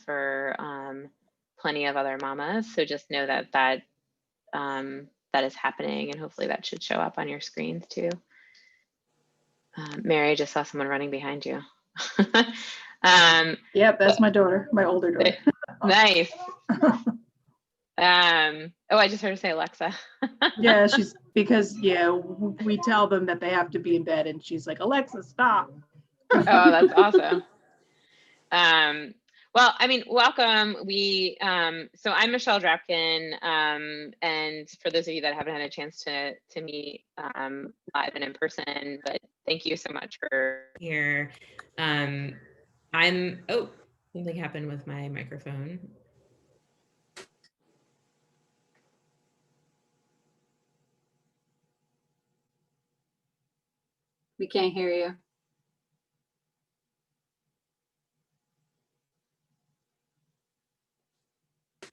for plenty of other mamas. So just know that that is happening, and hopefully that should show up on your screens too. Mary, I just saw someone running behind you. Yep, that's my daughter, my older daughter. Nice. Oh, I just heard her say Alexa. Yeah, because we tell them that they have to be in bed, and she's like, Alexa, stop. Oh, that's awesome. Well, I mean, welcome. So I'm Michelle Drapkin, and for those of you that haven't had a chance to meet live and in person, but thank you so much for here. Something happened with my microphone. We can't hear you.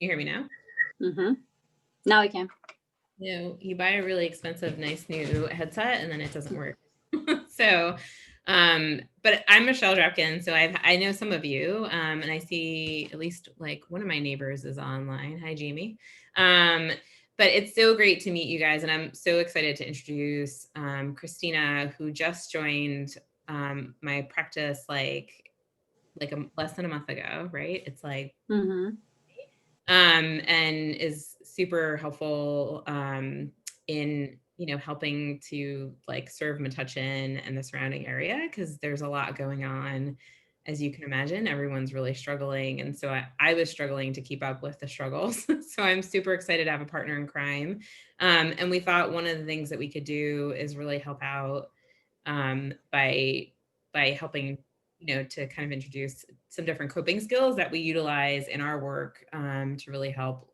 You hear me now? Mm-hmm. Now we can. You buy a really expensive, nice new headset and then it doesn't work. So, but I'm Michelle Drapkin. So I know some of you, and I see at least like one of my neighbors is online. Hi, Jamie. But it's so great to meet you guys. And I'm so excited to introduce Christina, who just joined my practice like less than a month ago, right? It's like, and is super helpful in helping to like serve Metuchen and the surrounding area, because there's a lot going on. As you can imagine, everyone's really struggling. And so I was struggling to keep up with the struggles. So I'm super excited to have a partner in crime. And we thought one of the things that we could do is really help out by helping to kind of introduce some different coping skills that we utilize in our work to really help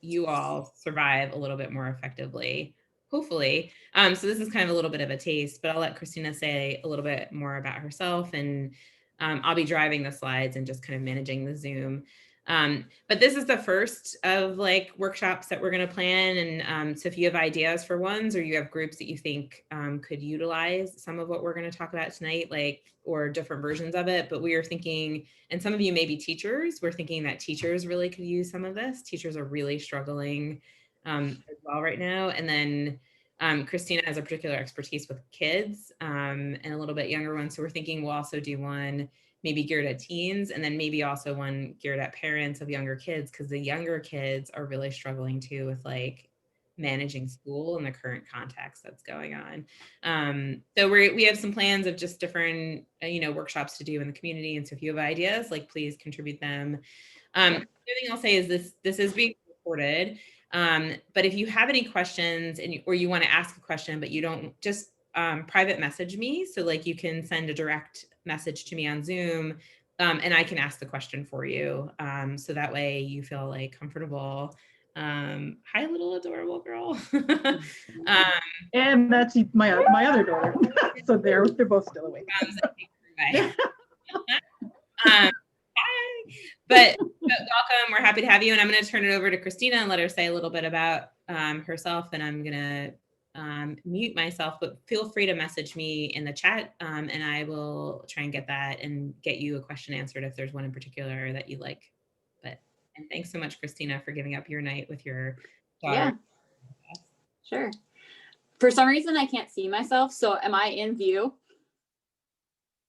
you all survive a little bit more effectively, hopefully. So this is kind of a little bit of a taste, but I'll let Christina say a little bit more about herself, and I'll be driving the slides and just kind of managing the Zoom. But this is the first of like workshops that we're going to plan. And so if you have ideas for ones, or you have groups that you think could utilize some of what we're going to talk about tonight, or different versions of it, but we are thinking, and some of you may be teachers, we're thinking that teachers really could use some of this. Teachers are really struggling as well right now. And then Christina has a particular expertise with kids and a little bit younger ones. So we're thinking we'll also do one maybe geared at teens, and then maybe also one geared at parents of younger kids, because the younger kids are really struggling too with like managing school in the current context that's going on. So we have some plans of just different, workshops to do in the community. And so if you have ideas, like please contribute them. The other thing I'll say is this is being recorded. But if you have any questions or you want to ask a question, but you don't, just private message me. So like you can send a direct message to me on Zoom and I can ask the question for you. So that way you feel like comfortable. Hi, little adorable girl. And that's my other daughter. So they're both still awake. Hi. But welcome. We're happy to have you. And I'm going to turn it over to Christina and let her say a little bit about herself. And I'm going to mute myself, but feel free to message me in the chat and I will try and get that and get you a question answered if there's one in particular that you like. And thanks so much, Christina, for giving up your night with your daughter. Yeah, sure. For some reason, I can't see myself. So am I in view?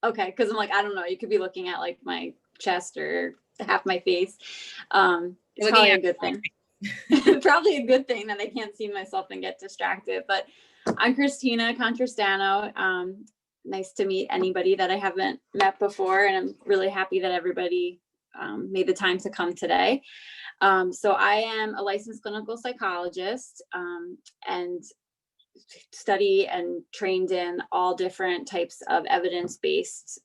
Okay, because I'm like, I don't know. You could be looking at like my chest or half my face. It's probably a good thing. Probably a good thing that I can't see myself and get distracted. But I'm Christina Contrastano. Nice to meet anybody that I haven't met before. And I'm really happy that everybody made the time to come today. So I am a licensed clinical psychologist and study and trained in all different types of evidence-based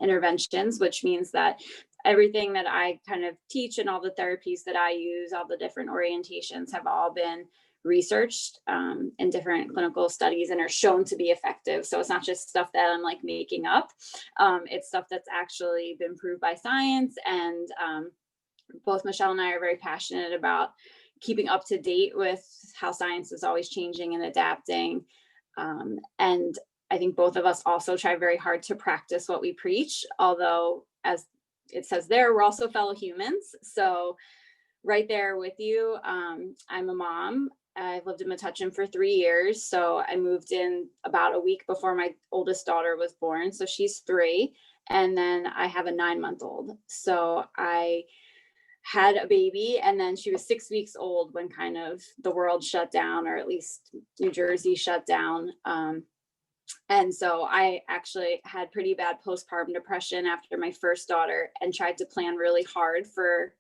interventions, which means that everything that I kind of teach and all the therapies that I use, all the different orientations have all been researched in different clinical studies and are shown to be effective. So it's not just stuff that I'm like making up. It's stuff that's actually been proved by science. And both Michelle and I are very passionate about keeping up to date with how science is always changing and adapting. And I think both of us also try very hard to practice what we preach, although as it says there, we're also fellow humans. So right there with you. I'm a mom. I've lived in Metuchen for 3 years. So I moved in about a week before my oldest daughter was born. So she's 3. And then I have a 9-month-old. So I had a baby, and then she was 6 weeks old when kind of the world shut down, or at least New Jersey shut down. And so I actually had pretty bad postpartum depression after my first daughter, and tried to plan really hard for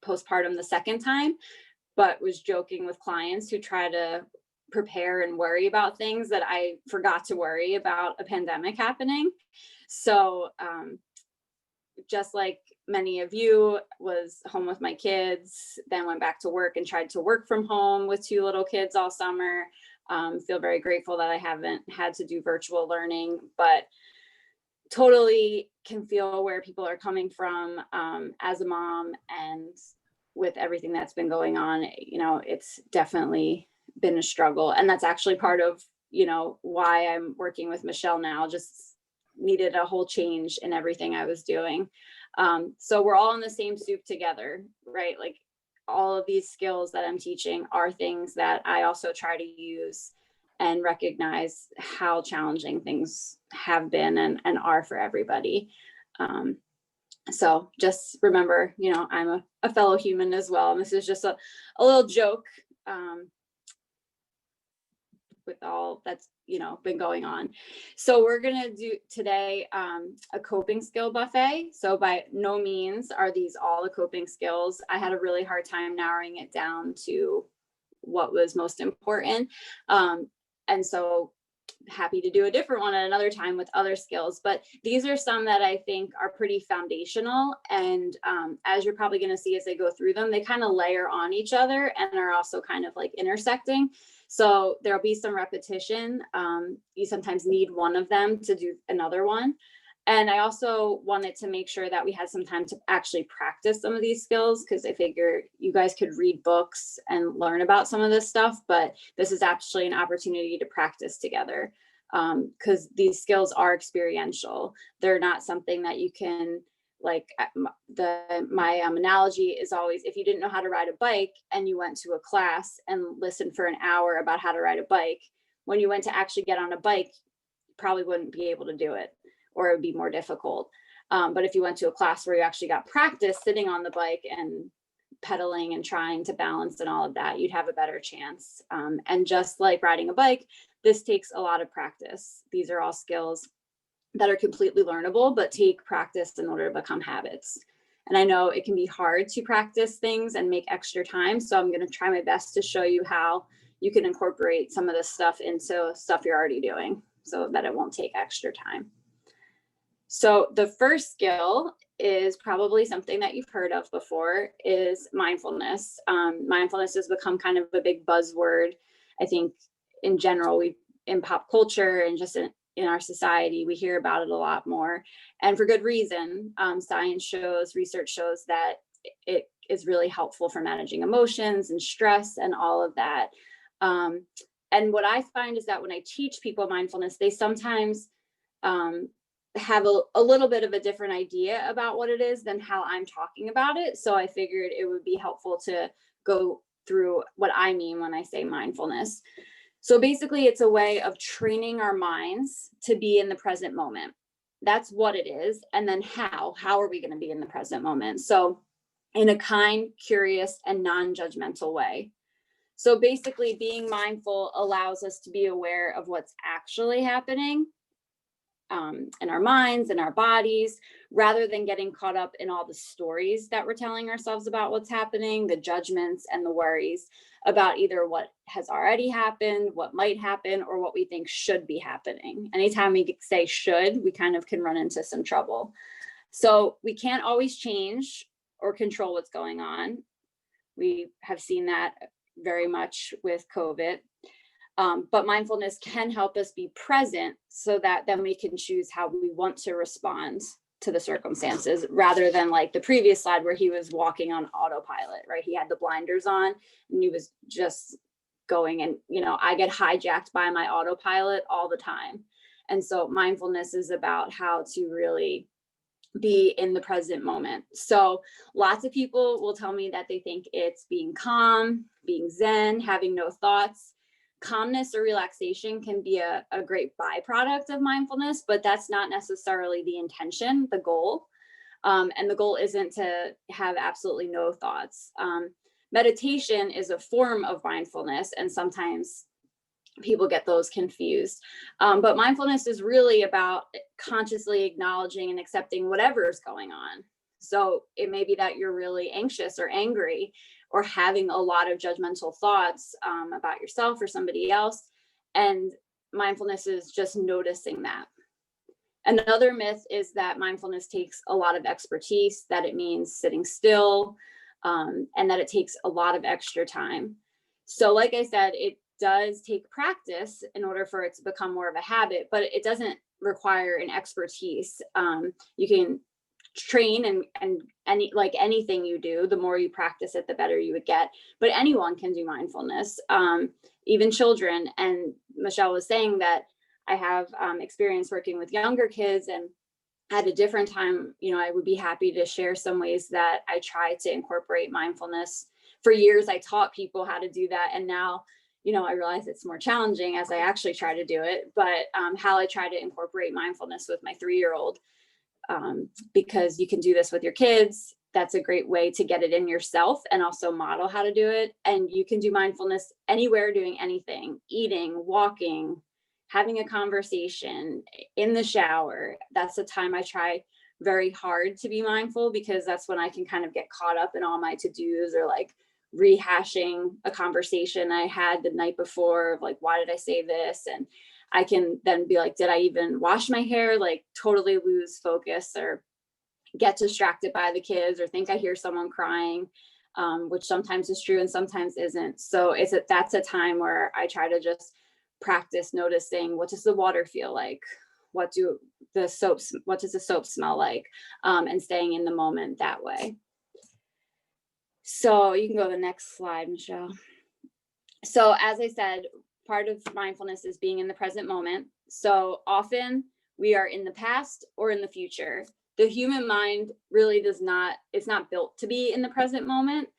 postpartum the second time, but was joking with clients who try to prepare and worry about things that I forgot to worry about a pandemic happening. So just like many of you, was home with my kids, then went back to work and tried to work from home with 2 little kids all summer. Feel very grateful that I haven't had to do virtual learning, but totally can feel where people are coming from as a mom, and with everything that's been going on, it's definitely been a struggle. And that's actually part of, why I'm working with Michelle now. Just needed a whole change in everything I was doing. So we're all in the same soup together, right? Like, all of these skills that I'm teaching are things that I also try to use and recognize how challenging things have been and are for everybody. So just remember, I'm a fellow human as well. And this is just a little joke with all that's, been going on. So we're going to do today a coping skill buffet. So by no means are these all the coping skills. I had a really hard time narrowing it down to what was most important. And so happy to do a different one at another time with other skills, but these are some that I think are pretty foundational. And as you're probably going to see as I go through them, they kind of layer on each other and are also kind of like intersecting. So there'll be some repetition. You sometimes need one of them to do another one. And I also wanted to make sure that we had some time to actually practice some of these skills, because I figure you guys could read books and learn about some of this stuff, but this is actually an opportunity to practice together, because these skills are experiential. They're not something that you can, like, my analogy is always, if you didn't know how to ride a bike and you went to a class and listened for an hour about how to ride a bike, when you went to actually get on a bike, you probably wouldn't be able to do it, or it would be more difficult. But if you went to a class where you actually got practice sitting on the bike and pedaling and trying to balance and all of that, you'd have a better chance. And just like riding a bike, this takes a lot of practice. These are all skills that are completely learnable, but take practice in order to become habits. And I know it can be hard to practice things and make extra time. So I'm going to try my best to show you how you can incorporate some of this stuff into stuff you're already doing so that it won't take extra time. So the first skill is probably something that you've heard of before, is mindfulness. Mindfulness has become kind of a big buzzword. I think in general, in pop culture and just in our society, we hear about it a lot more, and for good reason. Science shows, research shows that it is really helpful for managing emotions and stress and all of that. And what I find is that when I teach people mindfulness, they sometimes have a little bit of a different idea about what it is than how I'm talking about it. So I figured it would be helpful to go through what I mean when I say mindfulness. So basically, it's a way of training our minds to be in the present moment. That's what it is. And then how are we going to be in the present moment? So in a kind, curious, and non-judgmental way. So basically, being mindful allows us to be aware of what's actually happening in our minds and our bodies, rather than getting caught up in all the stories that we're telling ourselves about what's happening, the judgments and the worries about either what has already happened, what might happen, or what we think should be happening. Anytime we say should, we kind of can run into some trouble. So we can't always change or control what's going on. We have seen that very much with COVID. But mindfulness can help us be present so that then we can choose how we want to respond to the circumstances, rather than like the previous slide where he was walking on autopilot, right? He had the blinders on and he was just going, and, I get hijacked by my autopilot all the time. And so mindfulness is about how to really be in the present moment. So lots of people will tell me that they think it's being calm, being zen, having no thoughts. Calmness or relaxation can be a great byproduct of mindfulness, but that's not necessarily the intention, the goal. And the goal isn't to have absolutely no thoughts. Meditation is a form of mindfulness, and sometimes people get those confused. But mindfulness is really about consciously acknowledging and accepting whatever is going on. So it may be that you're really anxious or angry or having a lot of judgmental thoughts about yourself or somebody else. And mindfulness is just noticing that. Another myth is that mindfulness takes a lot of expertise, that it means sitting still, and that it takes a lot of extra time. So like I said, it does take practice in order for it to become more of a habit, but it doesn't require an expertise. You can train and like anything you do, the more you practice it, the better you would get. But anyone can do mindfulness, even children. And Michelle was saying that I have experience working with younger kids, and at a different time, I would be happy to share some ways that I try to incorporate mindfulness. For years, I taught people how to do that. And now, I realize it's more challenging as I actually try to do it, but how I try to incorporate mindfulness with my 3-year-old, because you can do this with your kids. That's a great way to get it in yourself and also model how to do it. And you can do mindfulness anywhere, doing anything, eating, walking, having a conversation, in the shower. That's the time I try very hard to be mindful, because that's when I can kind of get caught up in all my to-dos, or like rehashing a conversation I had the night before of like, why did I say this? And I can then be like, did I even wash my hair? Like totally lose focus or get distracted by the kids, or think I hear someone crying, which sometimes is true and sometimes isn't. So that's a time where I try to just practice noticing, what does the water feel like? What does the soap smell like? And staying in the moment that way. So you can go to the next slide, Michelle. So as I said, part of mindfulness is being in the present moment. So often we are in the past or in the future. The human mind really it's not built to be in the present moment.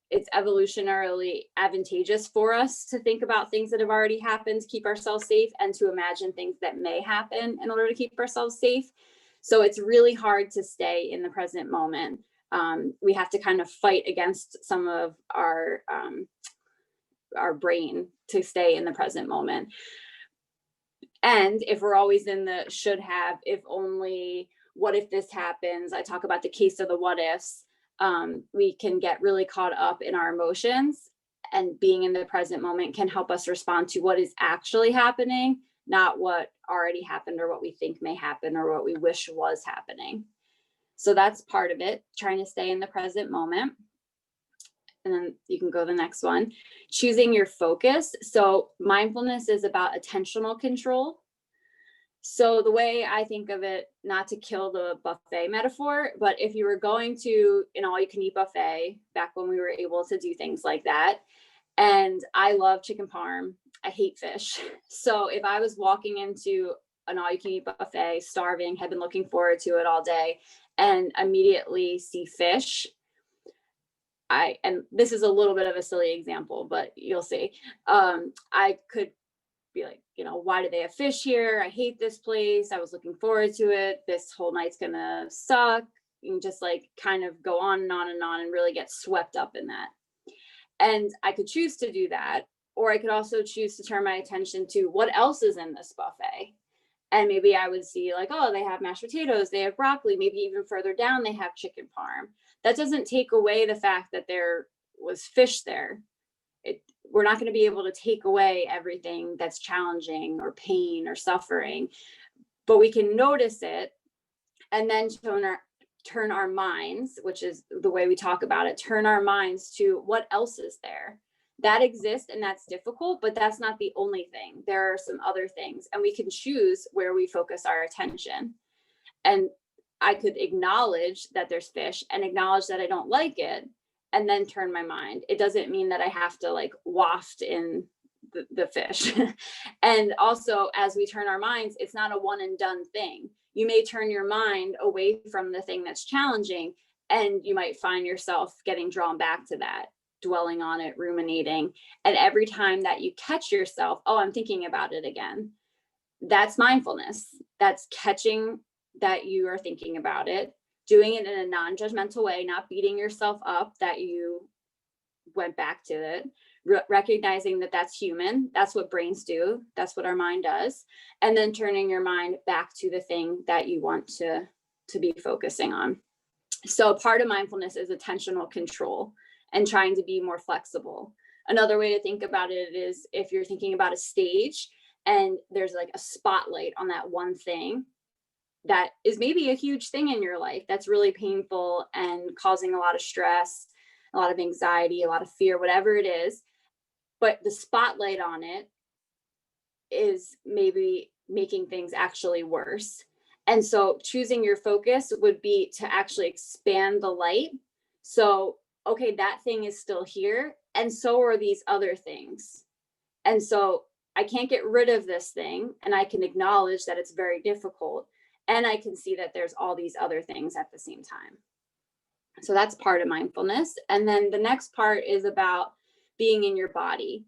It's evolutionarily advantageous for us to think about things that have already happened to keep ourselves safe, and to imagine things that may happen in order to keep ourselves safe. So it's really hard to stay in the present moment. We have to kind of fight against some of our brain to stay in the present moment. And if we're always in the should have, if only, what if this happens? I talk about the case of the what ifs. We can get really caught up in our emotions, and being in the present moment can help us respond to what is actually happening, not what already happened or what we think may happen or what we wish was happening. So that's part of it, trying to stay in the present moment. And then you can go to the next one, choosing your focus. So mindfulness is about attentional control. So the way I think of it, not to kill the buffet metaphor, but if you were going to an all-you-can-eat buffet, back when we were able to do things like that, and I love chicken parm, I hate fish. So if I was walking into an all-you-can-eat buffet, starving, had been looking forward to it all day, and immediately see fish, and this is a little bit of a silly example, but you'll see, I could be like, why do they have fish here? I hate this place. I was looking forward to it. This whole night's gonna suck. And just like kind of go on and on and on and really get swept up in that. And I could choose to do that, or I could also choose to turn my attention to what else is in this buffet. And maybe I would see like, oh, they have mashed potatoes, they have broccoli, maybe even further down, they have chicken parm. That doesn't take away the fact that there was fish there. We're not going to be able to take away everything that's challenging or pain or suffering, but we can notice it and then turn our minds, which is the way we talk about it, turn our minds to what else is there. That exists, and that's difficult, but that's not the only thing. There are some other things, and we can choose where we focus our attention. And I could acknowledge that there's fish and acknowledge that I don't like it, and then turn my mind. It doesn't mean that I have to like waft in the fish. And also, as we turn our minds, it's not a one and done thing. You may turn your mind away from the thing that's challenging, and you might find yourself getting drawn back to that, dwelling on it, ruminating. And every time that you catch yourself, oh, I'm thinking about it again, that's mindfulness. That's catching that you are thinking about it, doing it in a non-judgmental way, not beating yourself up that you went back to it, recognizing that that's human. That's what brains do. That's what our mind does. And then turning your mind back to the thing that you want to be focusing on. So part of mindfulness is attentional control and trying to be more flexible. Another way to think about it is if you're thinking about a stage and there's like a spotlight on that one thing that is maybe a huge thing in your life that's really painful and causing a lot of stress, a lot of anxiety, a lot of fear, whatever it is, but the spotlight on it is maybe making things actually worse. And so choosing your focus would be to actually expand the light. So, okay, that thing is still here, and so are these other things. And so I can't get rid of this thing, and I can acknowledge that it's very difficult, and I can see that there's all these other things at the same time. So that's part of mindfulness. And then the next part is about being in your body.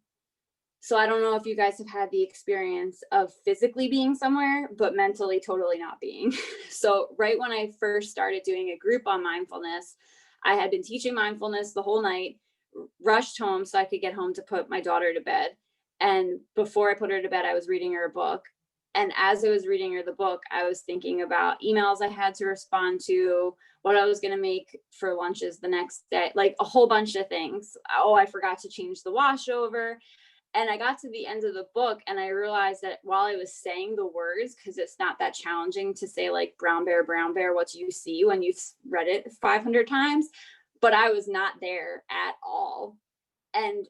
So I don't know if you guys have had the experience of physically being somewhere, but mentally totally not being. So right when I first started doing a group on mindfulness, I had been teaching mindfulness the whole night, rushed home so I could get home to put my daughter to bed. And before I put her to bed, I was reading her a book. And as I was reading her the book, I was thinking about emails I had to respond to, what I was going to make for lunches the next day, like a whole bunch of things. Oh, I forgot to change the washover. And I got to the end of the book and I realized that while I was saying the words, because it's not that challenging to say like brown bear, what do you see when you've read it 500 times, but I was not there at all. And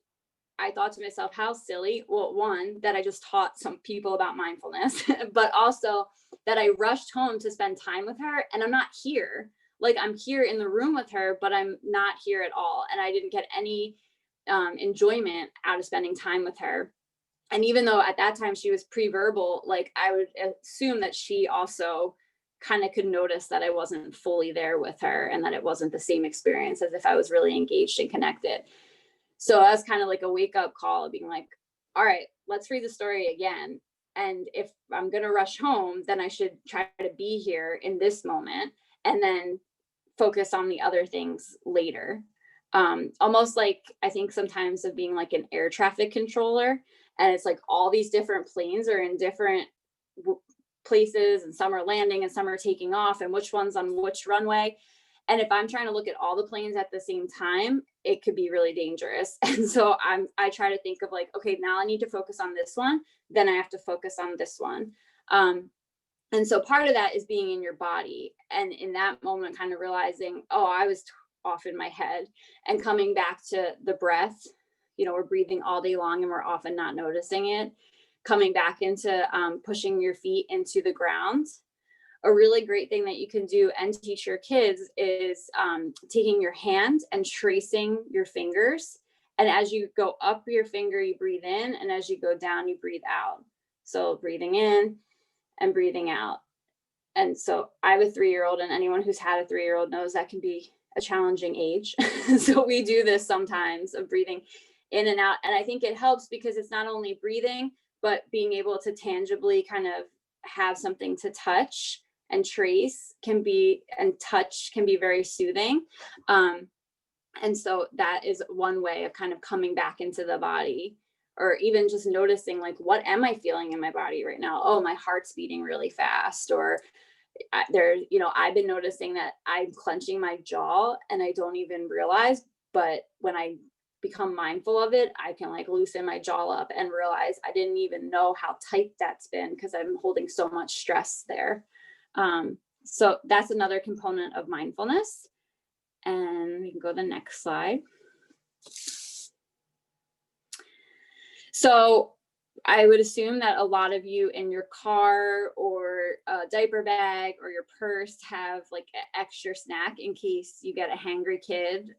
I thought to myself, how silly. Well, one, that I just taught some people about mindfulness, but also that I rushed home to spend time with her and I'm not here. Like I'm here in the room with her, but I'm not here at all. And I didn't get any enjoyment out of spending time with her. And even though at that time she was pre-verbal, like I would assume that she also kind of could notice that I wasn't fully there with her and that it wasn't the same experience as if I was really engaged and connected. So that was kind of like a wake up call, being like, all right, let's read the story again. And if I'm going to rush home, then I should try to be here in this moment and then focus on the other things later. Almost like I think sometimes of being like an air traffic controller, and it's like all these different planes are in different places and some are landing and some are taking off and which one's on which runway. And if I'm trying to look at all the planes at the same time, it could be really dangerous. And so I try to think of like, okay, now I need to focus on this one. Then I have to focus on this one. And so part of that is being in your body. And in that moment, kind of realizing, oh, I was off in my head, and coming back to the breath. You know, we're breathing all day long and we're often not noticing it. Coming back into pushing your feet into the ground. A really great thing that you can do and teach your kids is taking your hand and tracing your fingers. And as you go up your finger, you breathe in. And as you go down, you breathe out. So breathing in and breathing out. And so I have a 3-year-old, and anyone who's had a 3-year-old knows that can be a challenging age. So we do this sometimes of breathing in and out. And I think it helps because it's not only breathing, but being able to tangibly kind of have something to touch and trace can be, and touch can be very soothing. And so that is one way of kind of coming back into the body, or even just noticing like, what am I feeling in my body right now? Oh, my heart's beating really fast. Or I've been noticing that I'm clenching my jaw and I don't even realize, but when I become mindful of it, I can like loosen my jaw up and realize I didn't even know how tight that's been because I'm holding so much stress there. So that's another component of mindfulness. And we can go to the next slide. So I would assume that a lot of you in your car or a diaper bag or your purse have like an extra snack in case you get a hangry kid.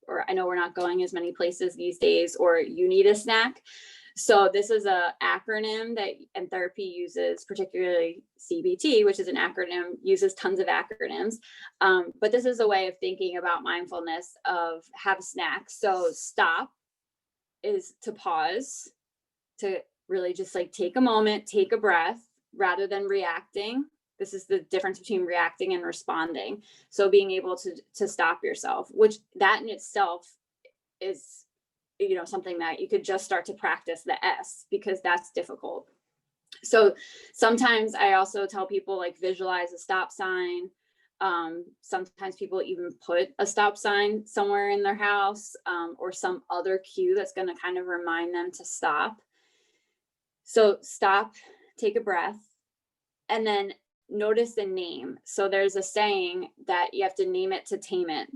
or I know we're not going as many places these days, or you need a snack. So this is a acronym that in therapy uses, particularly CBT, which is an acronym, uses tons of acronyms. But this is a way of thinking about mindfulness of have a snack. So stop is to pause, to really just like take a moment, take a breath rather than reacting. This is the difference between reacting and responding. So being able to stop yourself, which that in itself is, you know, something that you could just start to practice the S, because that's difficult. So sometimes I also tell people like visualize a stop sign. Sometimes people even put a stop sign somewhere in their house, or some other cue that's going to kind of remind them to stop. So stop, take a breath, and then notice the name. So there's a saying that you have to name it to tame it.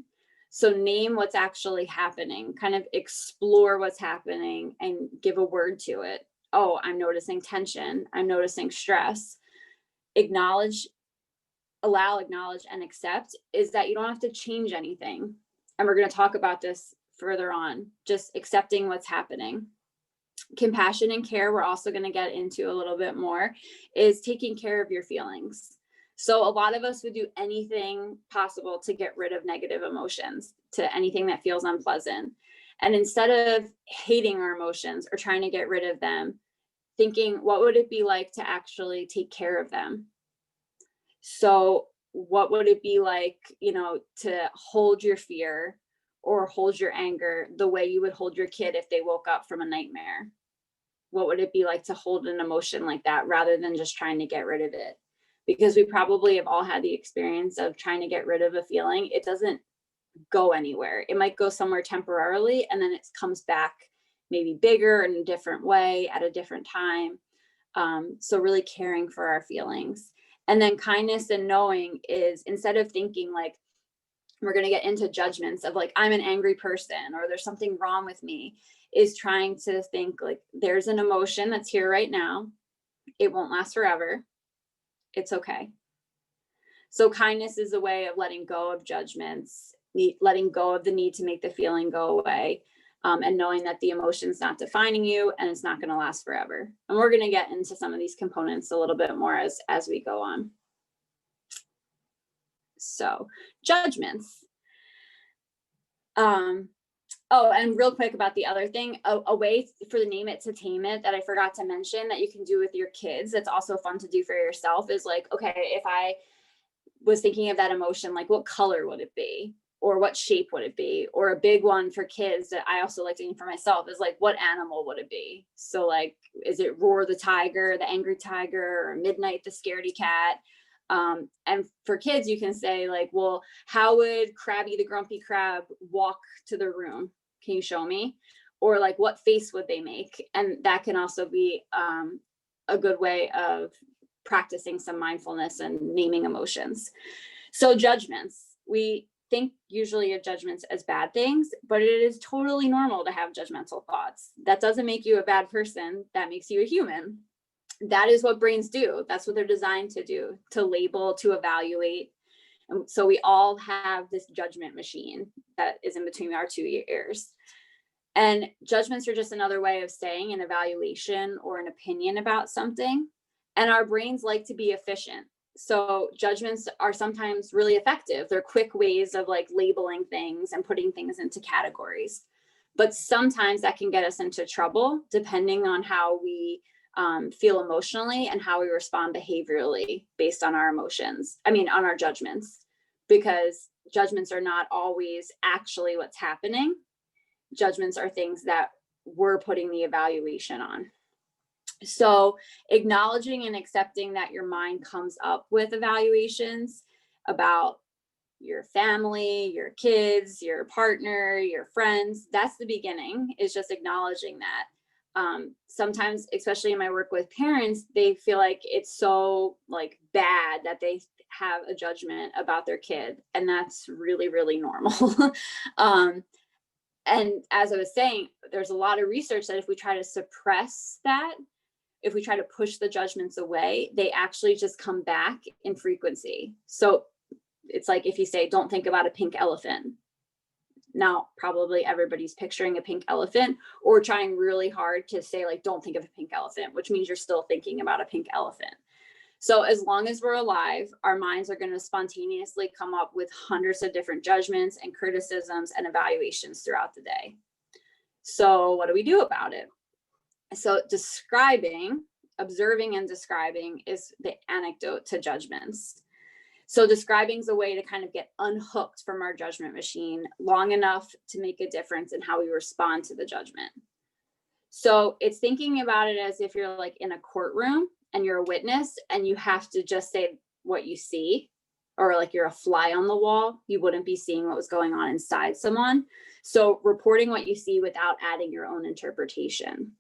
So name what's actually happening, kind of explore what's happening and give a word to it. Oh, I'm noticing tension. I'm noticing stress. Acknowledge, allow, acknowledge, and accept is that you don't have to change anything. And we're going to talk about this further on, just accepting what's happening. Compassion and care, we're also going to get into a little bit more, is taking care of your feelings. So a lot of us would do anything possible to get rid of negative emotions, to anything that feels unpleasant. And instead of hating our emotions or trying to get rid of them, thinking, what would it be like to actually take care of them? So what would it be like, you know, to hold your fear or hold your anger the way you would hold your kid if they woke up from a nightmare? What would it be like to hold an emotion like that rather than just trying to get rid of it? Because we probably have all had the experience of trying to get rid of a feeling. It doesn't go anywhere. It might go somewhere temporarily, and then it comes back maybe bigger in a different way at a different time. So really caring for our feelings. And then kindness and knowing is, instead of thinking like, we're going to get into judgments of like, I'm an angry person or there's something wrong with me, is trying to think like, there's an emotion that's here right now. It won't last forever. It's okay. So kindness is a way of letting go of judgments, letting go of the need to make the feeling go away, and knowing that the emotion's not defining you and it's not going to last forever. And we're going to get into some of these components a little bit more as we go on. So judgments. Oh, and real quick about the other thing, a way for the name it to tame it that I forgot to mention that you can do with your kids, that's also fun to do for yourself, is like, okay, if I was thinking of that emotion, like what color would it be? Or what shape would it be? Or a big one for kids that I also like doing for myself is like, what animal would it be? So like, is it Roar the tiger, the angry tiger, or Midnight the scaredy cat? And for kids, you can say like, well, how would Krabby the grumpy crab walk to the room? Can you show me? Or like, what face would they make? And that can also be a good way of practicing some mindfulness and naming emotions. So judgments, we think usually of judgments as bad things, but it is totally normal to have judgmental thoughts. That doesn't make you a bad person. That makes you a human. That is what brains do. That's what they're designed to do, to label, to evaluate. And so we all have this judgment machine that is in between our two ears. And judgments are just another way of saying an evaluation or an opinion about something. And our brains like to be efficient. So judgments are sometimes really effective. They're quick ways of like labeling things and putting things into categories. But sometimes that can get us into trouble depending on how we feel emotionally and how we respond behaviorally based on our emotions. I mean, on our judgments, because judgments are not always actually what's happening. Judgments are things that we're putting the evaluation on. So acknowledging and accepting that your mind comes up with evaluations about your family, your kids, your partner, your friends, that's the beginning, is just acknowledging that. Sometimes, especially in my work with parents, they feel like it's so like bad that they have a judgment about their kid. And that's really, really normal. And as I was saying, there's a lot of research that if we try to suppress that, if we try to push the judgments away, they actually just come back in frequency. So it's like if you say, don't think about a pink elephant, Now, probably everybody's picturing a pink elephant or trying really hard to say like, don't think of a pink elephant, which means you're still thinking about a pink elephant. So as long as we're alive, our minds are going to spontaneously come up with hundreds of different judgments and criticisms and evaluations throughout the day. So what do we do about it? So observing and describing is the antidote to judgments. So describing is a way to kind of get unhooked from our judgment machine long enough to make a difference in how we respond to the judgment. So it's thinking about it as if you're like in a courtroom and you're a witness and you have to just say what you see, or like you're a fly on the wall, you wouldn't be seeing what was going on inside someone. So reporting what you see without adding your own interpretation.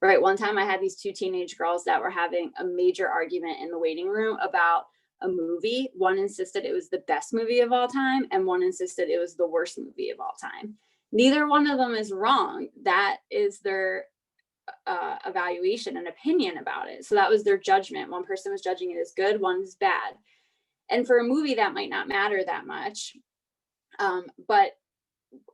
Right. One time I had these two teenage girls that were having a major argument in the waiting room about a movie. One insisted it was the best movie of all time, and one insisted it was the worst movie of all time. Neither one of them is wrong. That is their evaluation and opinion about it. So that was their judgment. One person was judging it as good, one is bad. And for a movie, that might not matter that much. But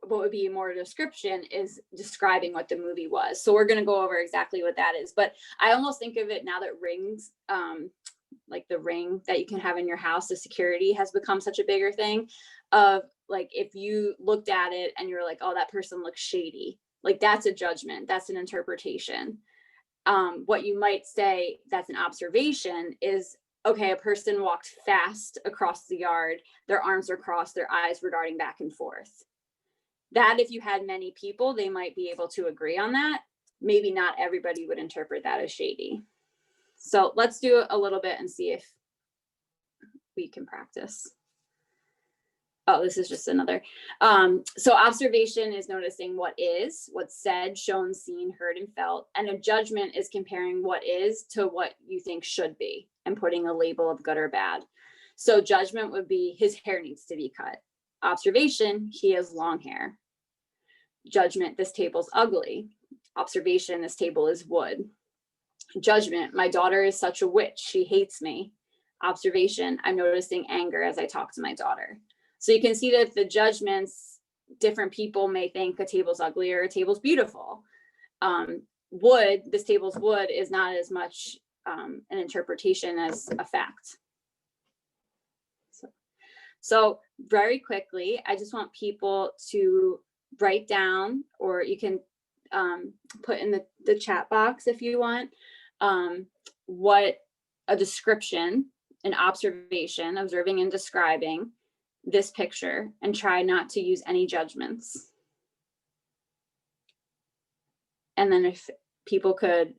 what would be more a description is describing what the movie was. So we're going to go over exactly what that is. But I almost think of it now that rings, like the ring that you can have in your house, the security has become such a bigger thing of like, if you looked at it and you're like, oh, that person looks shady, like that's a judgment, that's an interpretation. What you might say that's an observation is, okay, a person walked fast across the yard, their arms were crossed, their eyes were darting back and forth. That if you had many people, they might be able to agree on that. Maybe not everybody would interpret that as shady. So let's do a little bit and see if we can practice. Oh, this is just another. So observation is noticing what is, what's said, shown, seen, heard, and felt. And a judgment is comparing what is to what you think should be and putting a label of good or bad. So judgment would be his hair needs to be cut. Observation, he has long hair. Judgment, this table's ugly. Observation, this table is wood. Judgment, my daughter is such a witch, she hates me. Observation, I'm noticing anger as I talk to my daughter. So you can see that the judgments, different people may think a table's ugly or a table's beautiful. Wood, this table's wood, is not as much an interpretation as a fact. So very quickly, I just want people to write down, or you can put in the chat box if you want, what a description, an observation, observing and describing this picture, and try not to use any judgments. And then if people could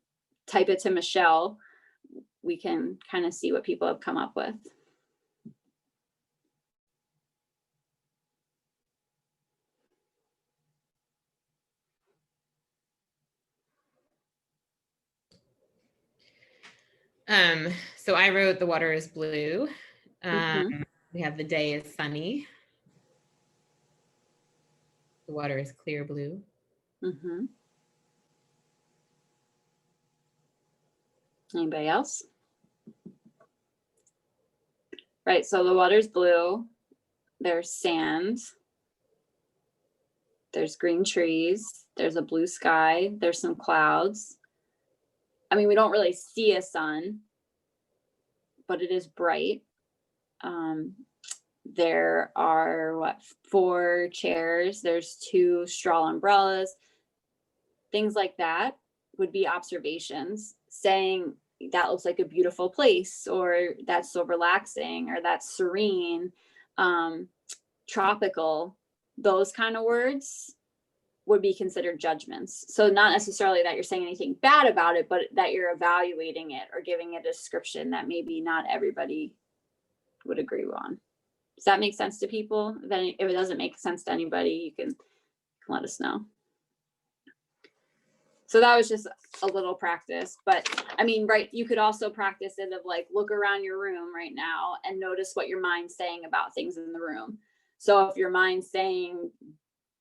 type it to Michelle, we can kind of see what people have come up with. So I wrote the water is blue. We have the day is sunny. The water is clear blue. Anybody else? Right, so the water's blue. There's sand. There's green trees. There's a blue sky. There's some clouds. I mean, we don't really see a sun, but it is bright. There are 4 chairs. There's 2 straw umbrellas. Things like that would be observations, saying that looks like a beautiful place, or that's so relaxing, or that's serene, tropical. Those kind of words would be considered judgments. So not necessarily that you're saying anything bad about it, but that you're evaluating it or giving it a description that maybe not everybody would agree on. Does that make sense to people? Then if it doesn't make sense to anybody, you can let us know. So that was just a little practice, but I mean, right, you could also practice it of like, look around your room right now and notice what your mind's saying about things in the room. So if your mind's saying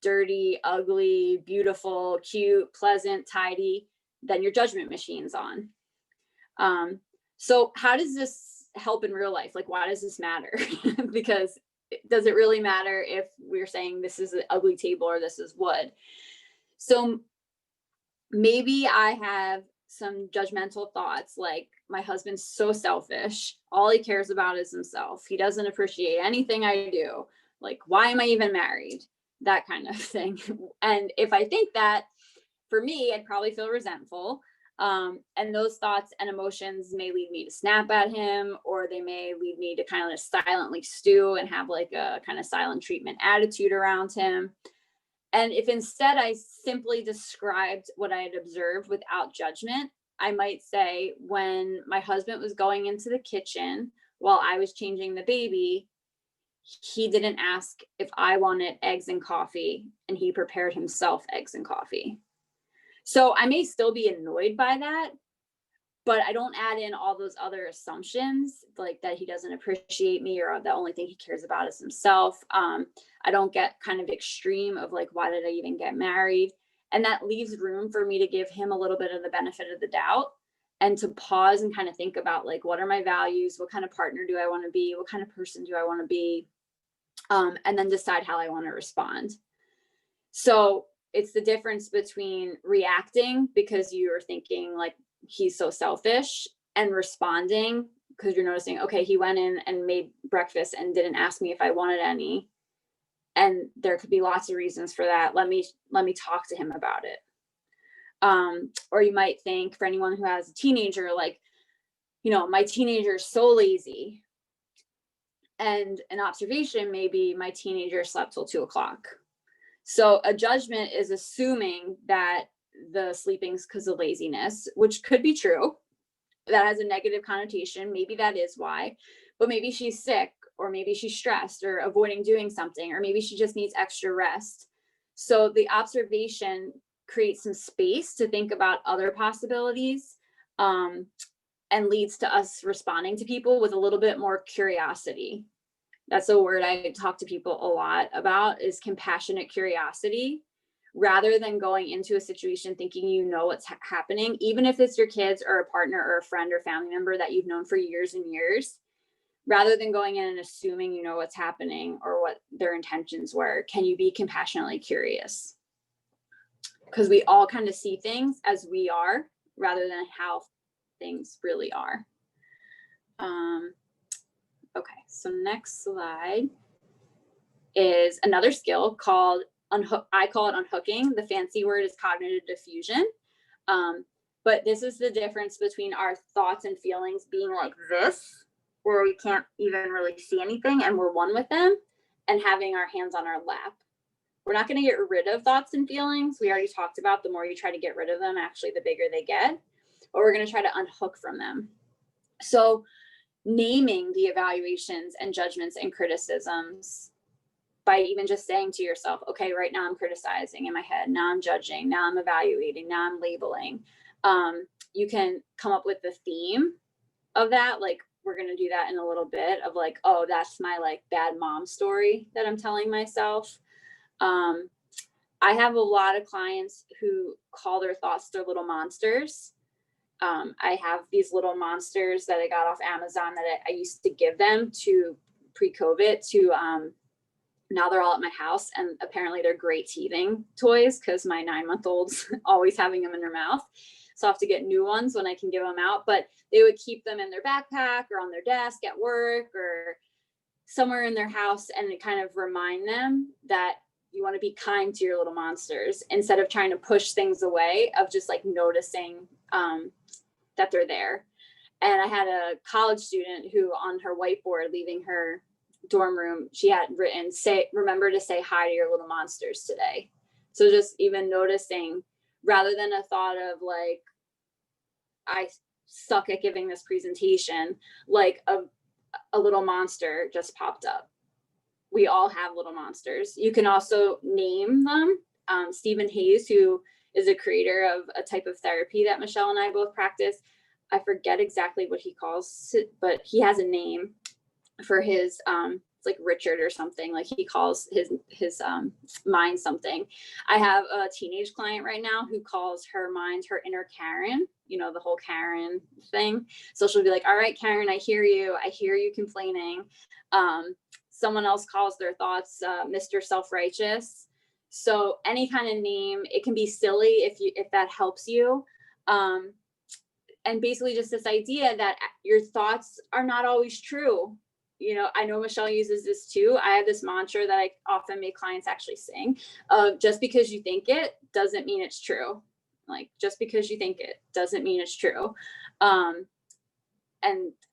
dirty, ugly, beautiful, cute, pleasant, tidy, then your judgment machine's on. So how does this help in real life? Like, why does this matter? Because does it really matter if we're saying this is an ugly table or this is wood? So maybe I have some judgmental thoughts like, my husband's so selfish. All he cares about is himself. He doesn't appreciate anything I do. Like, why am I even married? That kind of thing. And if I think that, for me, I'd probably feel resentful. And those thoughts and emotions may lead me to snap at him, or they may lead me to kind of silently stew and have like a kind of silent treatment attitude around him. And if instead I simply described what I had observed without judgment, I might say, when my husband was going into the kitchen while I was changing the baby, he didn't ask if I wanted eggs and coffee, and he prepared himself eggs and coffee. So I may still be annoyed by that, but I don't add in all those other assumptions, like that he doesn't appreciate me, or the only thing he cares about is himself. I don't get kind of extreme of like, why did I even get married? And that leaves room for me to give him a little bit of the benefit of the doubt, and to pause and kind of think about like, what are my values? What kind of partner do I want to be? What kind of person do I want to be? And then decide how I want to respond. So it's the difference between reacting because you're thinking like, he's so selfish, and responding because you're noticing, okay, he went in and made breakfast and didn't ask me if I wanted any. And there could be lots of reasons for that. Let me talk to him about it. Or you might think, for anyone who has a teenager, like, my teenager is so lazy. And an observation may be, my teenager slept till 2:00. So a judgment is assuming that the sleeping's because of laziness, which could be true. That has a negative connotation. Maybe that is why, but maybe she's sick, or maybe she's stressed or avoiding doing something, or maybe she just needs extra rest. So the observation creates some space to think about other possibilities, and leads to us responding to people with a little bit more curiosity. That's a word I talk to people a lot about, is compassionate curiosity. Rather than going into a situation thinking what's happening, even if it's your kids or a partner or a friend or family member that you've known for years and years, rather than going in and assuming what's happening or what their intentions were, can you be compassionately curious? Because we all kind of see things as we are rather than how things really are. Okay, so next slide is another skill called Unhook. I call it unhooking. The fancy word is cognitive diffusion. But this is the difference between our thoughts and feelings being like this, where we can't even really see anything and we're one with them, and having our hands on our lap. We're not going to get rid of thoughts and feelings. We already talked about the more you try to get rid of them, actually, the bigger they get. But we're going to try to unhook from them. So naming the evaluations and judgments and criticisms by even just saying to yourself, okay, right now I'm criticizing in my head. Now I'm judging. Now I'm evaluating. Now I'm labeling. You can come up with the theme of that. Like, we're going to do that in a little bit, of like, oh, that's my like bad mom story that I'm telling myself. I have a lot of clients who call their thoughts their little monsters. I have these little monsters that I got off Amazon that I used to give them to pre-COVID to, now they're all at my house, and apparently they're great teething toys because my 9-month-old's always having them in their mouth. So I have to get new ones when I can give them out, but they would keep them in their backpack or on their desk at work or somewhere in their house, and it kind of remind them that you want to be kind to your little monsters instead of trying to push things away, of just like noticing that they're there. And I had a college student who on her whiteboard leaving her dorm room, she had written, remember to say hi to your little monsters today. So just even noticing, rather than a thought of like, I suck at giving this presentation, like a little monster just popped up. We all have little monsters. You can also name them. Stephen Hayes, who is a creator of a type of therapy that Michelle and I both practice, I forget exactly what he calls it, but he has a name for his, it's like Richard or something, like he calls his mind something. I have a teenage client right now who calls her mind her inner Karen, you know, the whole Karen thing. So she'll be like, all right, Karen, I hear you complaining. Someone else calls their thoughts Mr. Self-Righteous. So any kind of name, it can be silly if that helps you. And basically just this idea that your thoughts are not always true. You know, I know Michelle uses this too. I have this mantra that I often make clients actually sing. Just because you think it doesn't mean it's true. Like, just because you think it doesn't mean it's true. And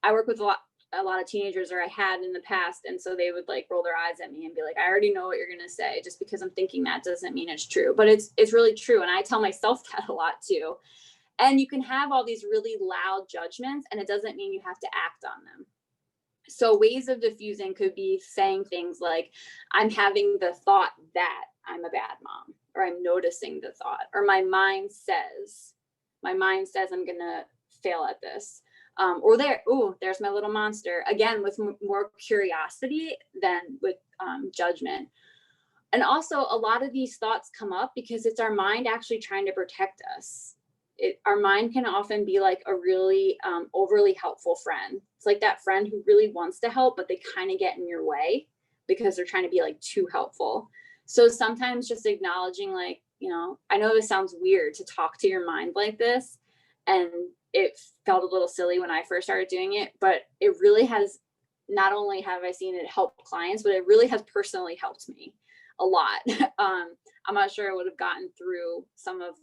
I work with a lot of teenagers, or I had in the past. And so they would like roll their eyes at me and be like, I already know what you're going to say. Just because I'm thinking that doesn't mean it's true, but it's really true. And I tell myself that a lot too. And you can have all these really loud judgments, and it doesn't mean you have to act on them. So ways of diffusing could be saying things like, I'm having the thought that I'm a bad mom, or I'm noticing the thought, or my mind says I'm going to fail at this. Or there's my little monster, again, with more curiosity than with judgment. And also a lot of these thoughts come up because it's our mind actually trying to protect us. Our mind can often be like a really overly helpful friend. It's like that friend who really wants to help, but they kind of get in your way because they're trying to be like too helpful. So sometimes just acknowledging, like, you know, I know this sounds weird to talk to your mind like this, and it felt a little silly when I first started doing it, but it really has, not only have I seen it help clients, but it really has personally helped me a lot. I'm not sure I would have gotten through some of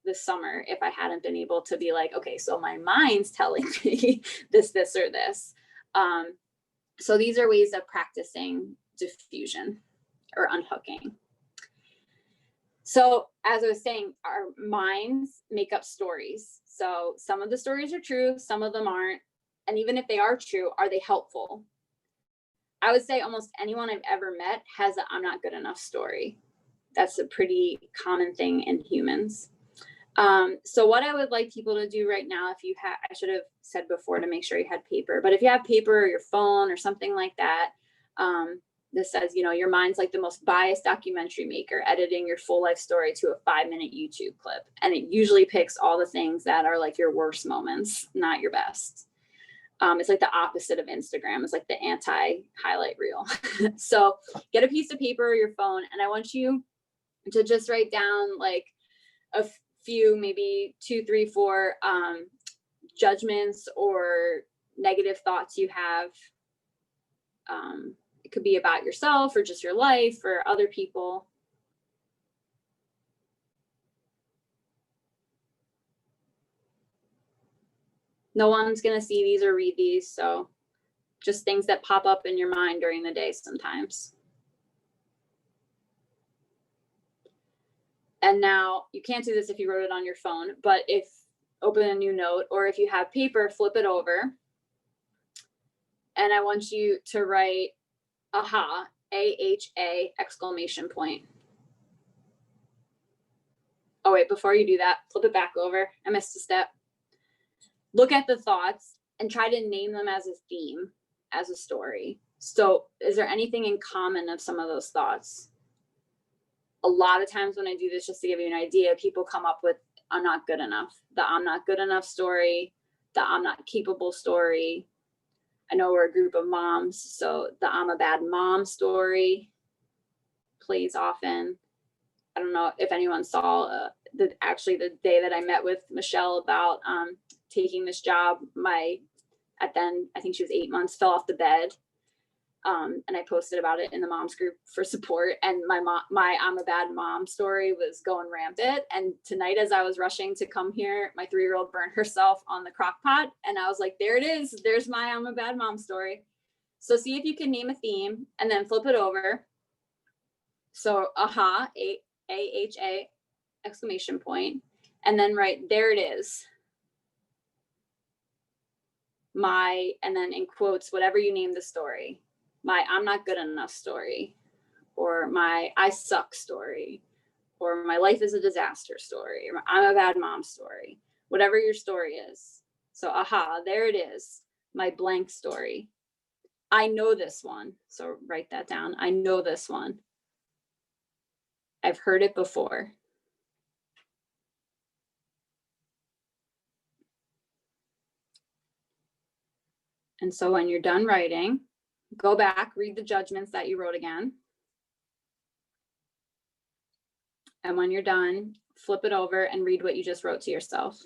this summer if I hadn't been able to be like, okay, so my mind's telling me this, or this. So these are ways of practicing diffusion or unhooking. So as I was saying, our minds make up stories. So some of the stories are true, some of them aren't. And even if they are true, are they helpful? I would say almost anyone I've ever met has a I'm not good enough story. That's a pretty common thing in humans. So what I would like people to do right now, if you have, I should have said before to make sure you had paper, but if you have paper or your phone or something like that, this says, you know, your mind's like the most biased documentary maker, editing your full life story to a 5-minute YouTube clip. And it usually picks all the things that are like your worst moments, not your best. It's like the opposite of Instagram. It's like the anti-highlight reel. So get a piece of paper or your phone, and I want you to just write down like a few, maybe 2, 3, 4 judgments or negative thoughts you have. It could be about yourself or just your life or other people. No one's going to see these or read these, so just things that pop up in your mind during the day sometimes. And now you can't do this if you wrote it on your phone, but if open a new note, or if you have paper, flip it over. And I want you to write aha, AHA, exclamation point. Oh wait, before you do that, flip it back over. I missed a step. Look at the thoughts and try to name them as a theme, as a story. So is there anything in common of some of those thoughts? A lot of times when I do this, just to give you an idea, people come up with I'm not good enough, the I'm not good enough story, the I'm not capable story. I know we're a group of moms, so the I'm a bad mom story plays often. I don't know if anyone saw the day that I met with Michelle about taking this job, I think she was 8 months, fell off the bed. And I posted about it in the moms group for support, and my I'm a bad mom story was going rampant. And tonight, as I was rushing to come here, my 3-year-old burned herself on the crock pot, and I was like, there it is, there's my I'm a bad mom story. So see if you can name a theme and then flip it over. So aha, AHA, exclamation point, and then write there it is, my, and then in quotes, whatever you name the story. My I'm not good enough story, or my I suck story, or my life is a disaster story, or I'm a bad mom story, whatever your story is. So aha, there it is, my blank story. I know this one. So write that down. I know this one. I've heard it before. And so when you're done writing, go back, read the judgments that you wrote again. And when you're done, flip it over and read what you just wrote to yourself.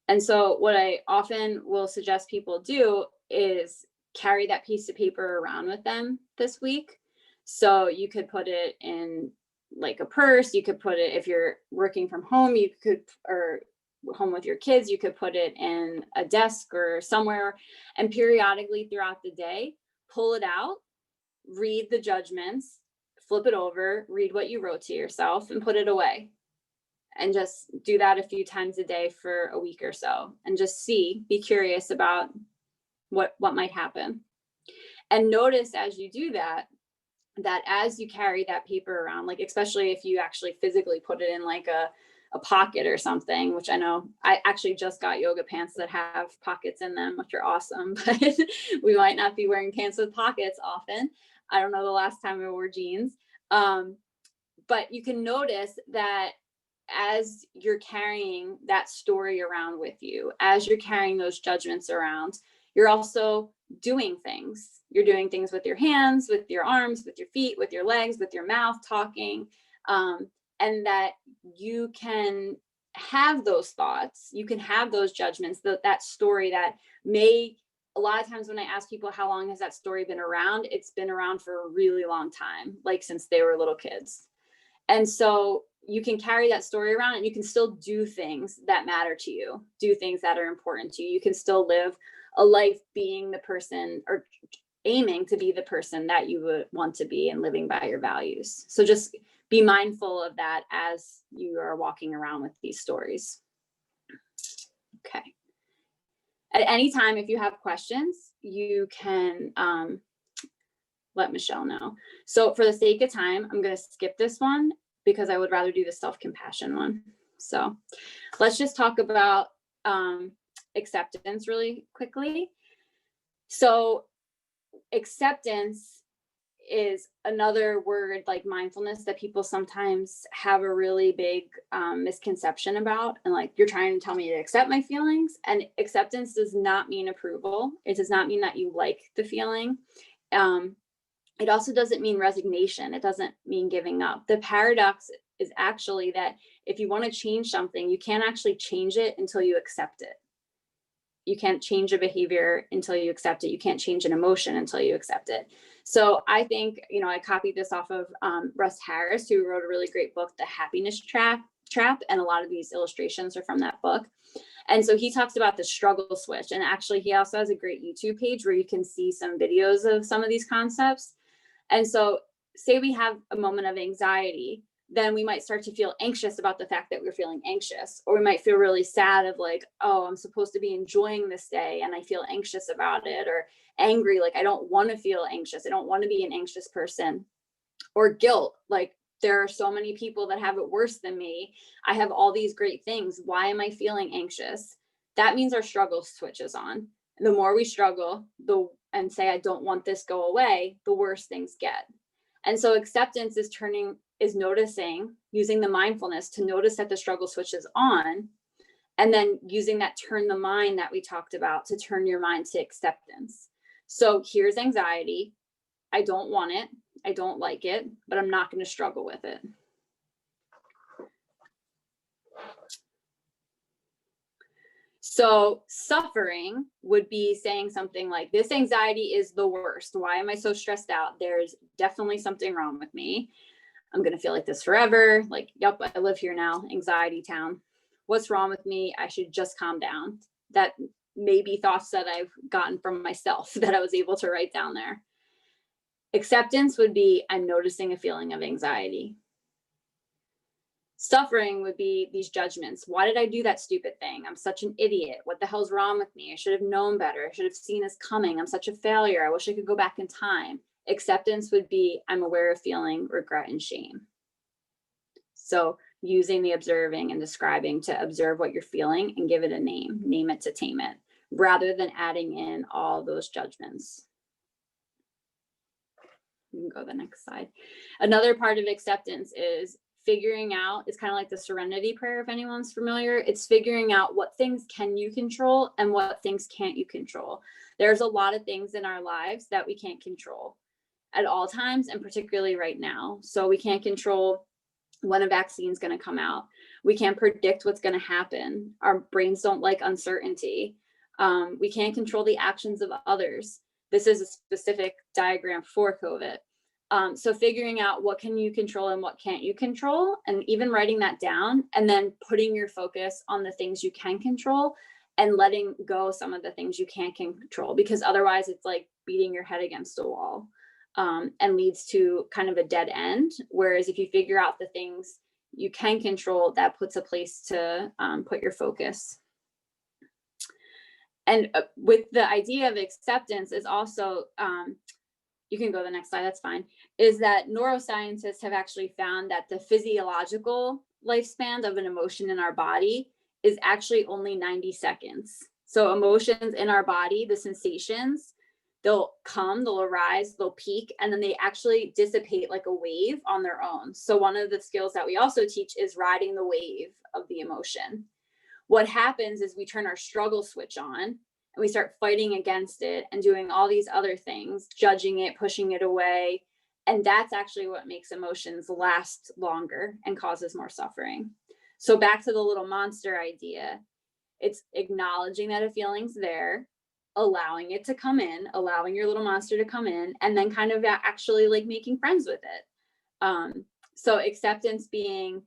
And so what I often will suggest people do is carry that piece of paper around with them this week. So you could put it in like a purse, you could put it, if you're working from home, you could, or home with your kids, you could put it in a desk or somewhere, and periodically throughout the day, pull it out, read the judgments, flip it over, read what you wrote to yourself, and put it away. And just do that a few times a day for a week or so, and just be curious about what might happen. And notice as you do that as you carry that paper around, like especially if you actually physically put it in like a pocket or something, which I know I actually just got yoga pants that have pockets in them, which are awesome, but we might not be wearing pants with pockets often. I don't know the last time I wore jeans. But you can notice that as you're carrying that story around with you, as you're carrying those judgments around, you're also doing things. You're doing things with your hands, with your arms, with your feet, with your legs, with your mouth, talking, and that you can have those thoughts, you can have those judgments, that story that may, a lot of times when I ask people how long has that story been around, it's been around for a really long time, like since they were little kids. And so you can carry that story around, and you can still do things that matter to you, do things that are important to you. You can still live a life being the person, or aiming to be the person that you would want to be, and living by your values. So just be mindful of that as you are walking around with these stories. Okay. At any time, if you have questions, you can let Michelle know. So for the sake of time, I'm going to skip this one because I would rather do the self-compassion one. So let's just talk about acceptance really quickly. So acceptance is another word like mindfulness that people sometimes have a really big misconception about. And like, you're trying to tell me to accept my feelings. And acceptance does not mean approval. It does not mean that you like the feeling. It also doesn't mean resignation. It doesn't mean giving up. The paradox is actually that if you want to change something, you can't actually change it until you accept it. You can't change a behavior until you accept it. You can't change an emotion until you accept it. So I think, I copied this off of Russ Harris, who wrote a really great book, The Happiness Trap, and a lot of these illustrations are from that book. And so he talks about the struggle switch. And actually, he also has a great YouTube page where you can see some videos of some of these concepts. And so say we have a moment of anxiety, then we might start to feel anxious about the fact that we're feeling anxious, or we might feel really sad of like, oh, I'm supposed to be enjoying this day and I feel anxious about it, or angry, like I don't want to feel anxious. I don't want to be an anxious person. Or guilt, like there are so many people that have it worse than me. I have all these great things. Why am I feeling anxious? That means our struggle switches on. The more we struggle and say, I don't want this go away, the worse things get. And so acceptance is noticing, using the mindfulness to notice that the struggle switches on, and then using that turn the mind that we talked about to turn your mind to acceptance. So here's anxiety. I don't want it. I don't like it, but I'm not going to struggle with it. So suffering would be saying something like, this anxiety is the worst. Why am I so stressed out? There's definitely something wrong with me. I'm going to feel like this forever. Like, yep, I live here now, anxiety town. What's wrong with me? I should just calm down. That may be thoughts that I've gotten from myself that I was able to write down there. Acceptance would be, I'm noticing a feeling of anxiety. Suffering would be these judgments. Why did I do that stupid thing? I'm such an idiot. What the hell's wrong with me? I should have known better. I should have seen this coming. I'm such a failure. I wish I could go back in time. Acceptance would be, I'm aware of feeling regret and shame. So using the observing and describing to observe what you're feeling and give it a name it to tame it, rather than adding in all those judgments. You can go to the next slide. Another part of acceptance is figuring out, it's kind of like the Serenity Prayer, if anyone's familiar. It's figuring out what things can you control and what things can't you control. There's a lot of things in our lives that we can't control at all times, and particularly right now. So we can't control when a vaccine is going to come out. We can't predict what's going to happen. Our brains don't like uncertainty. We can't control the actions of others. This is a specific diagram for COVID. So figuring out what can you control and what can't you control, and even writing that down, and then putting your focus on the things you can control and letting go some of the things you can't control, because otherwise it's like beating your head against a wall, and leads to kind of a dead end. Whereas if you figure out the things you can control, that puts a place to put your focus. And with the idea of acceptance is also, you can go to the next slide, that's fine, is that neuroscientists have actually found that the physiological lifespan of an emotion in our body is actually only 90 seconds. So emotions in our body, the sensations, they'll come, they'll arise, they'll peak, and then they actually dissipate like a wave on their own. So one of the skills that we also teach is riding the wave of the emotion. What happens is we turn our struggle switch on and we start fighting against it and doing all these other things, judging it, pushing it away. And that's actually what makes emotions last longer and causes more suffering. So back to the little monster idea, it's acknowledging that a feeling's there, allowing it to come in, allowing your little monster to come in, and then kind of actually like making friends with it. So acceptance being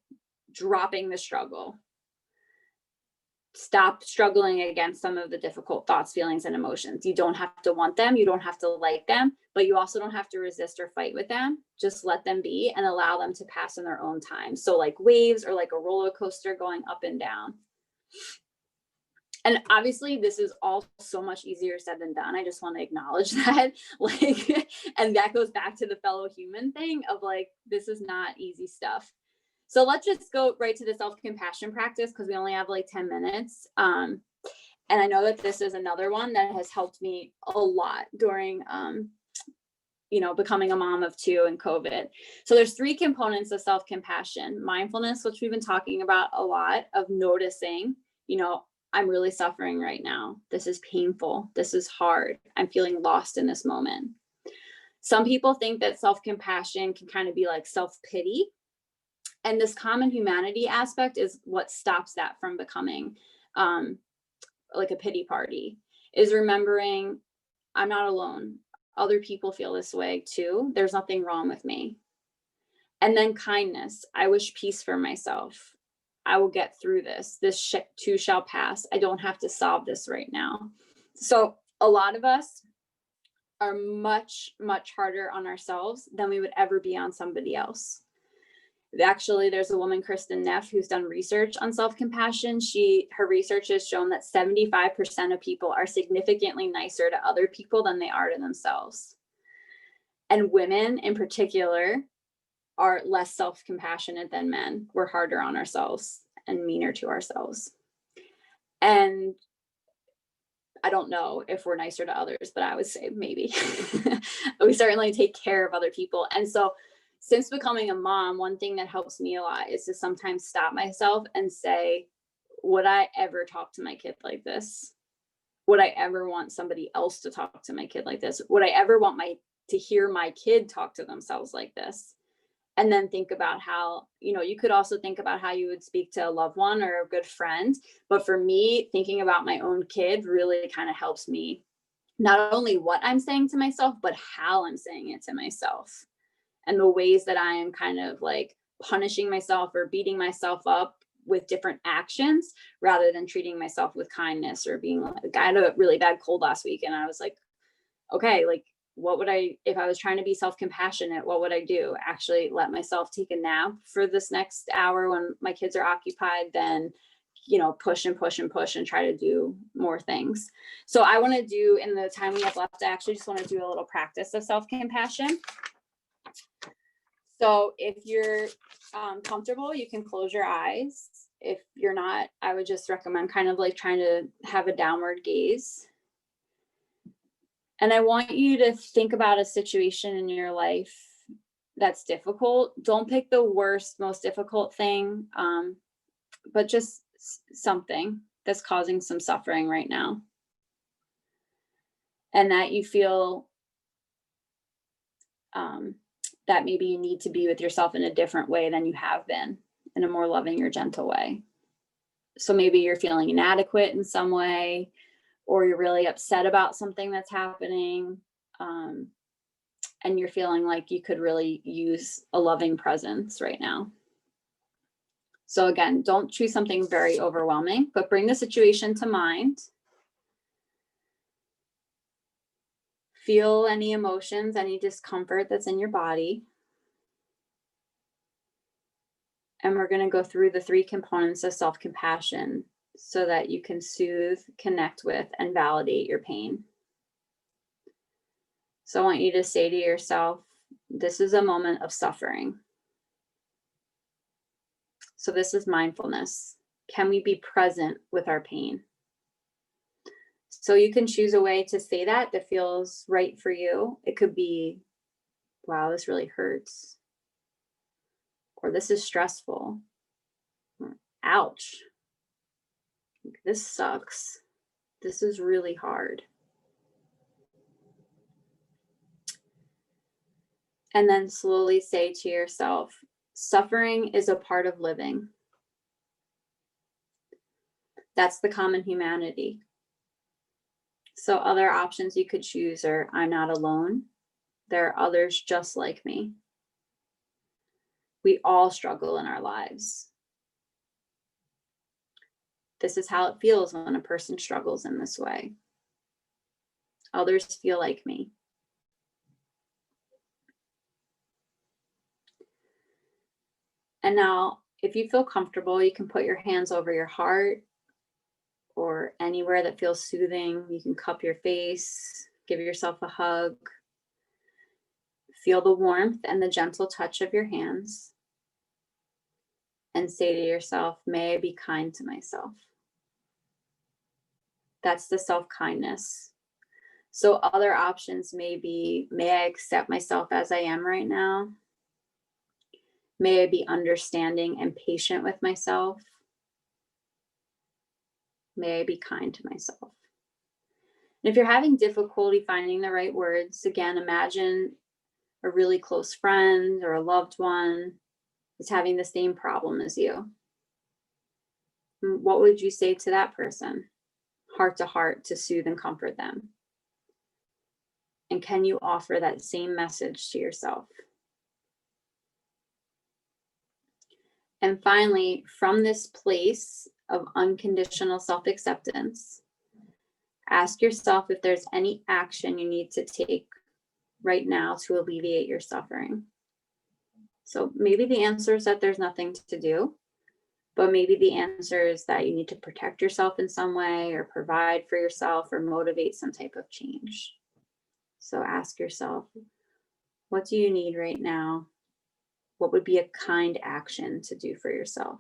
dropping the struggle. Stop struggling against some of the difficult thoughts, feelings, and emotions. You don't have to want them. You don't have to like them, but you also don't have to resist or fight with them. Just let them be and allow them to pass in their own time. So like waves or like a roller coaster going up and down. And obviously this is all so much easier said than done. I just want to acknowledge that, like, and that goes back to the fellow human thing of like, this is not easy stuff. So let's just go right to the self-compassion practice, because we only have like 10 minutes. And I know that this is another one that has helped me a lot during, becoming a mom of 2 and COVID. So there's 3 components of self-compassion: mindfulness, which we've been talking about a lot, of noticing, I'm really suffering right now. This is painful. This is hard. I'm feeling lost in this moment. Some people think that self-compassion can kind of be like self-pity. And this common humanity aspect is what stops that from becoming like a pity party, is remembering I'm not alone. Other people feel this way too. There's nothing wrong with me. And then kindness. I wish peace for myself. I will get through this. This too shall pass. I don't have to solve this right now. So a lot of us are much, much harder on ourselves than we would ever be on somebody else. Actually, there's a woman, Kristen Neff, who's done research on self-compassion. Her research has shown that 75% of people are significantly nicer to other people than they are to themselves. And women in particular are less self-compassionate than men. We're harder on ourselves and meaner to ourselves. And I don't know if we're nicer to others, but I would say maybe. We certainly take care of other people. And so since becoming a mom, one thing that helps me a lot is to sometimes stop myself and say, would I ever talk to my kid like this? Would I ever want somebody else to talk to my kid like this? Would I ever want to hear my kid talk to themselves like this? And then think about how, you could also think about how you would speak to a loved one or a good friend. But for me, thinking about my own kid really kind of helps me, not only what I'm saying to myself, but how I'm saying it to myself. And the ways that I am kind of like punishing myself or beating myself up with different actions, rather than treating myself with kindness or being like, I had a really bad cold last week. And I was like, okay, like, if I was trying to be self-compassionate, what would I do? Actually let myself take a nap for this next hour when my kids are occupied, then, push and push and push and try to do more things. So I want to do, in the time we have left, I actually just want to do a little practice of self-compassion. So if you're comfortable, you can close your eyes. If you're not, I would just recommend kind of like trying to have a downward gaze. And I want you to think about a situation in your life that's difficult. Don't pick the worst, most difficult thing, but just something that's causing some suffering right now. And that you feel that maybe you need to be with yourself in a different way than you have been, in a more loving or gentle way. So maybe you're feeling inadequate in some way, or you're really upset about something that's happening, and you're feeling like you could really use a loving presence right now. So again, don't choose something very overwhelming, but bring the situation to mind. Feel any emotions, any discomfort that's in your body. And we're going to go through the 3 components of self-compassion so that you can soothe, connect with, and validate your pain. So I want you to say to yourself, this is a moment of suffering. So this is mindfulness. Can we be present with our pain? So you can choose a way to say that feels right for you. It could be, wow, this really hurts. Or this is stressful. Or, ouch. This sucks. This is really hard. And then slowly say to yourself, suffering is a part of living. That's the common humanity. So other options you could choose are, I'm not alone. There are others just like me. We all struggle in our lives. This is how it feels when a person struggles in this way. Others feel like me. And now, if you feel comfortable, you can put your hands over your heart or anywhere that feels soothing. You can cup your face, give yourself a hug. Feel the warmth and the gentle touch of your hands. And say to yourself, may I be kind to myself. That's the self-kindness. So other options may be, may I accept myself as I am right now? May I be understanding and patient with myself? May I be kind to myself? And if you're having difficulty finding the right words, again, imagine a really close friend or a loved one is having the same problem as you. What would you say to that person, heart to heart, to soothe and comfort them? And can you offer that same message to yourself? And finally, from this place of unconditional self-acceptance, ask yourself if there's any action you need to take right now to alleviate your suffering. So maybe the answer is that there's nothing to do, but maybe the answer is that you need to protect yourself in some way, or provide for yourself, or motivate some type of change. So ask yourself, what do you need right now? What would be a kind action to do for yourself?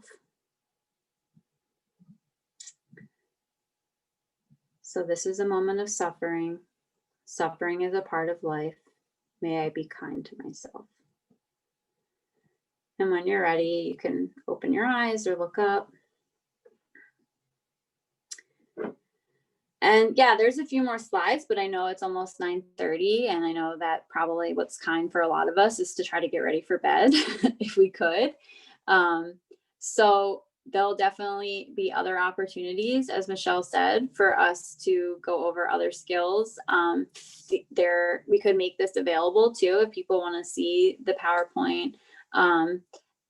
So this is a moment of suffering. Suffering is a part of life. May I be kind to myself. And when you're ready, you can open your eyes or look up. And yeah, there's a few more slides, but I know it's almost 9:30, and I know that probably what's kind for a lot of us is to try to get ready for bed if we could. So there'll definitely be other opportunities, as Michelle said, for us to go over other skills. We could make this available too if people want to see the PowerPoint.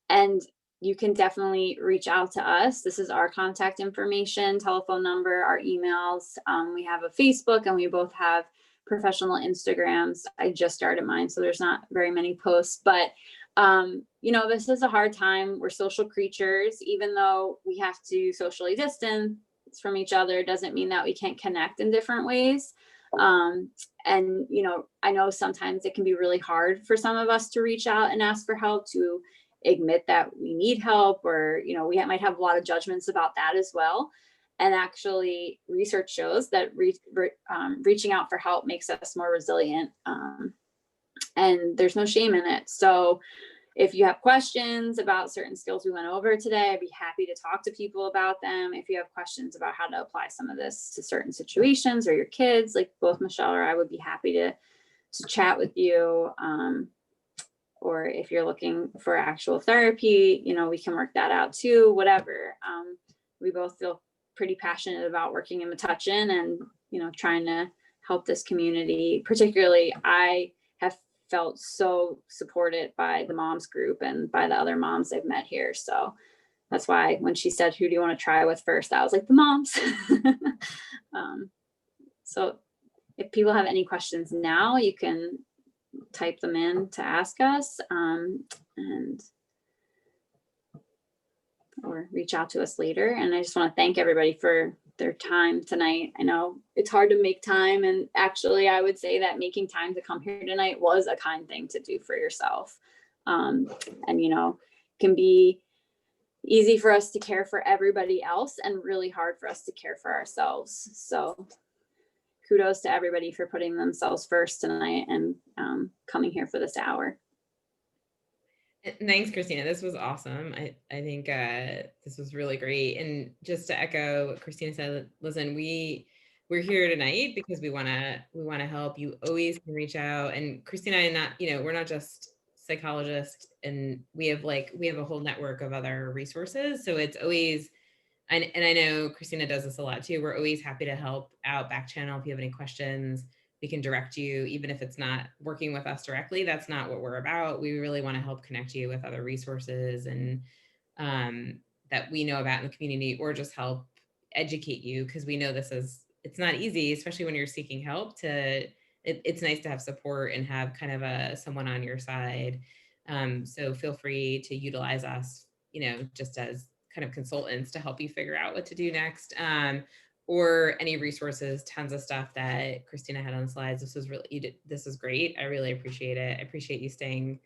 And you can definitely reach out to us. This is our contact information, telephone number, our emails. We have a Facebook, and we both have professional Instagrams. I just started mine, so there's not very many posts, but this is a hard time. We're social creatures. Even though we have to socially distance from each other, doesn't mean that we can't connect in different ways. And I know sometimes it can be really hard for some of us to reach out and ask for help, to admit that we need help, or we might have a lot of judgments about that as well. And actually, research shows that reaching out for help makes us more resilient, and there's no shame in it. So if you have questions about certain skills we went over today, I'd be happy to talk to people about them. If you have questions about how to apply some of this to certain situations or your kids, like both Michelle or I would be happy to chat with you. Or if you're looking for actual therapy, you know, we can work that out too, whatever. We both feel pretty passionate about working in Metuchen and, you know, trying to help this community. Particularly, I have felt so supported by the moms group and by the other moms I've met here. So that's why when she said, who do you want to try with first? I was like, the moms. So if people have any questions now, you can type them in to ask us, or reach out to us later. And I just want to thank everybody for their time tonight. I know it's hard to make time, and actually I would say that making time to come here tonight was a kind thing to do for yourself. And you know, can be easy for us to care for everybody else and really hard for us to care for ourselves. So kudos to everybody for putting themselves first tonight and coming here for this hour. Thanks, Christina. This was awesome. I think this was really great. And just to echo what Christina said, listen, we're here tonight because we want to help. You always can reach out. And Christina and I, you know, we're not just psychologists, and we have a whole network of other resources. So it's always, and I know Christina does this a lot too. We're always happy to help out back channel. If you have any questions, we can direct you, even if it's not working with us directly. That's not what we're about. We really want to help connect you with other resources and that we know about in the community, or just help educate you, because we know it's not easy, especially when you're seeking help. It's nice to have support and have kind of someone on your side. So feel free to utilize us, you know, just as kind of consultants to help you figure out what to do next. Or any resources, tons of stuff that Christina had on the slides. This is great. I really appreciate it. I appreciate you staying,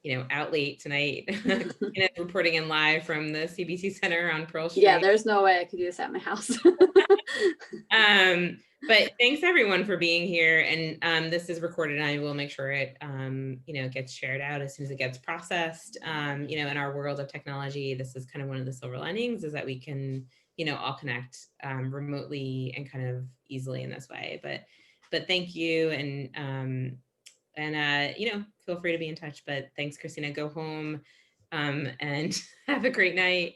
you know, out late tonight, and reporting in live from the CBC Center on Pearl Street. Yeah, there's no way I could do this at my house. But thanks everyone for being here. And this is recorded, and I will make sure it, you know, gets shared out as soon as it gets processed. You know, in our world of technology, this is kind of one of the silver linings, is that we can, you know, all connect remotely and kind of easily in this way. But thank you. And you know, feel free to be in touch. But thanks, Christina. Go home and have a great night.